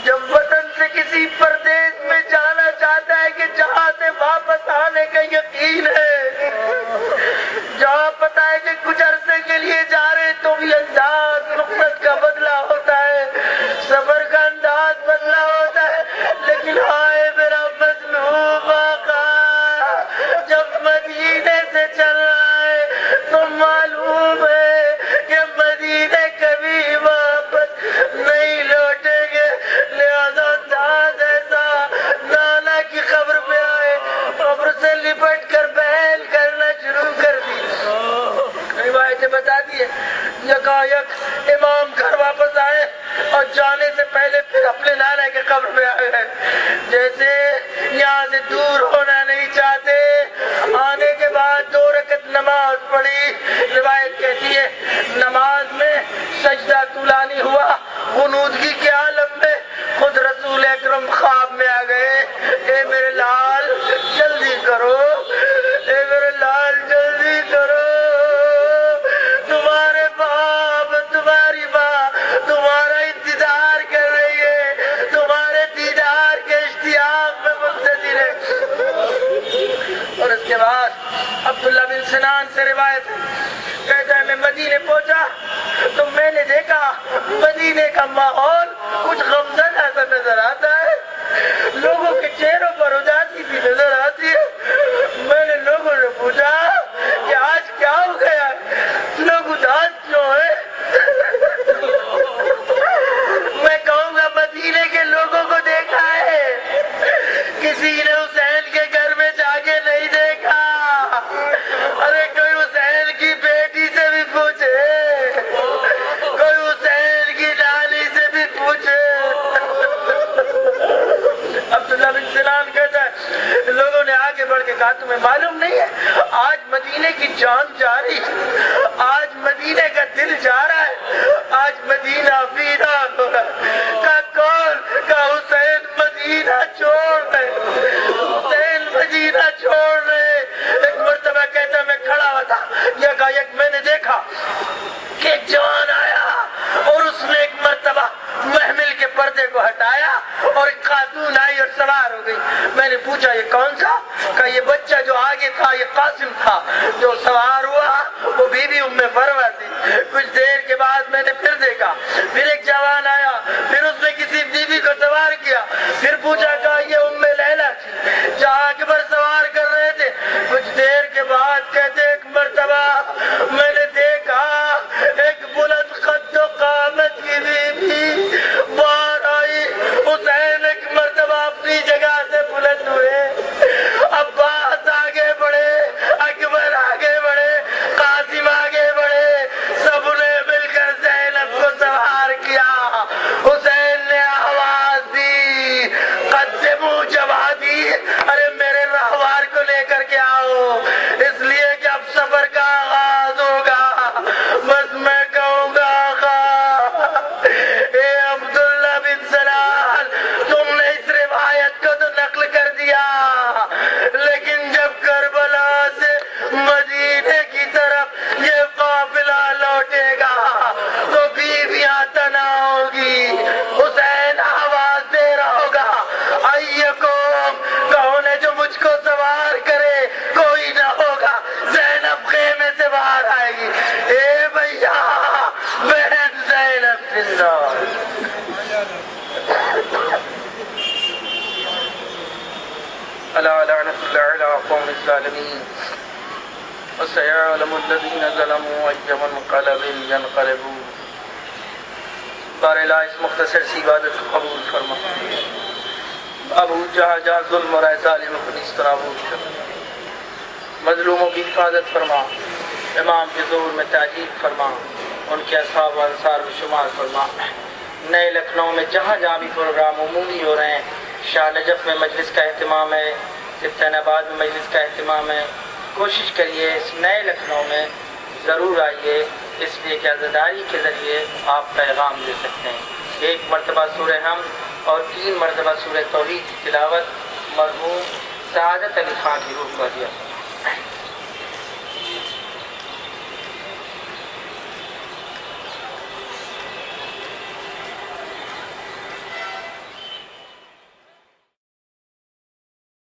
جب وطن سے کسی پردیس میں جانا چاہتا ہے کہ جہاں سے واپس آنے کا یقین ہے، جہاں پتا ہے کہ کچھ عرصے کے لیے جا رہے تو بھی انداز رخصت کا بدلہ ہوتا ہے، سفر کا انداز بدلہ ہوتا ہے. لیکن ہائے میرا مظلوم آقا، جب مدینے سے چل رہا ہے تو معلوم ہے کہ مدینے کبھی واپس نہیں لوٹیں گے. لہذا انداز ایسا نانا کی قبر پہ آئے، قبر سے لپٹ کر بہل کرنا شروع کر دی. روایتیں بتاتی ہے یکایک امام گھر واپس آئے اور جانے سے پہلے پھر اپنے نانا کے قبر پہ آئے، جیسے یہاں سے دور ہونا نہیں چاہتے. آنے کے بعد 2 رکعت نماز پڑھی. روایت کہتی ہے نماز میں سجدہ طولانی ہوا، غنودگی کے عالم میں خود رسول اکرم خواب میں آ گئے. اے میرے لال جلدی کرو، اے میرے لال جلدی کرو، تمہارے باپ تمہاری ماں تمہارا انتظار کر رہی ہے، تمہارے دیدار کے اشتیاق میں منتظر ہے. اور اس کے بعد عبداللہ بن سنان سے روایت ہے، کہتا ہے میں مدینے پہنچا تو میں نے دیکھا مدینے کا ماحول کچھ غمزدہ ایسا نظر آتا ہے، لوگوں کے چہروں پر اداسی بھی نظر آتی ہے. میں نے لوگوں سے پوچھا کہ آج کیا ہو گیا، لوگ اداس کیوں ہیں؟ میں کہوں دل جا رہا ہے، آج مدینہ ویران ہو رہا ہے۔ کا کون کا حسین مدینہ چھوڑ رہے، حسین مدینہ چھوڑ رہے۔ ایک مرتبہ کہتا میں کھڑا ہوا تھا، یک میں نے دیکھا کہ ایک جوان آیا اور اس نے ایک مرتبہ محمل کے پردے کو ہٹایا اور ایک خاتون آئی اور سوار ہو گئی۔ میں نے پوچھا یہ کون سا؟ کہ یہ بچہ جو آگے تھا یہ قاسم تھا، جو سوار ہوا وہ بی بی ام فروہ تھی۔ کچھ دیر کے بعد میں نے پھر دیکھا، پھر ایک جوان آیا، پھر اس نے کسی بی بی کو سوار کیا، پھر پوچھا کہ یہ ام لیلہ تھی جہاں اکبر سوار کر رہے تھے۔ کچھ دیر کے بعد کہتے ایک مرتبہ میں نے دیکھا ایک بلند قد و قامت کی بی بی باہر آئی۔ حسین ایک مرتبہ اپنی جگہ سے بلند ہوئے، عباس آگے بڑھے، اکبر آگے بڑھے، قاسم آگے بڑھے، سب نے مل کر زینب کو سوار کیا۔ حسین نے آواز دی، قدموا جوادی، ارے میرے رہوار کو لے کر کے آؤ، اس لیے کہ اب سفر کا آغاز ہوگا۔ بس میں کہوں گا آقا، اے عبداللہ بن سلال، تم نے اس روایت کو تو نقل کر دیا، لیکن جب کربلا سے مدینے کی طرف یہ قافلہ لوٹے گا تو بیویاں تنا ہوگی۔ حسین آواز دے رہا ہوگا، ایکم، کون ہے جو مجھ کو سوار کرے؟ کوئی نہ ہوگا۔ زینب خیمے سے باہر آئے گی، اے بھیا بہن زینب زندہ۔ الا لعنت اللہ علی قوم الظالمین وسيعلم الذين ظلموا أي منقلب ينقلبون۔ باراللہ اس مختصر سی عبادت کو قبول فرما۔ ابو جہاں جہاں ظلم اور ظالم کو اس طرح مظلوموں کی حفاظت فرما، امام کے ظہور میں تاجیل فرما، ان کے اصحاب و انصار میں شمار فرما۔ نئے لکھنؤ میں جہاں جہاں بھی پروگرام عمومی ہو رہے ہیں، شاہ نجف میں مجلس کا اہتمام ہے، حسین آباد میں مجلس کا اہتمام ہے، کوشش کریے اس نئے لکھنؤ میں ضرور آئیے، اس لیے کہ عزاداری کے ذریعے آپ پیغام دے سکتے ہیں۔ ایک مرتبہ سورہ حمد اور 3 مرتبہ سورہ توحید کی تلاوت مرحوم سعادت علی خان کی روح کو دیا۔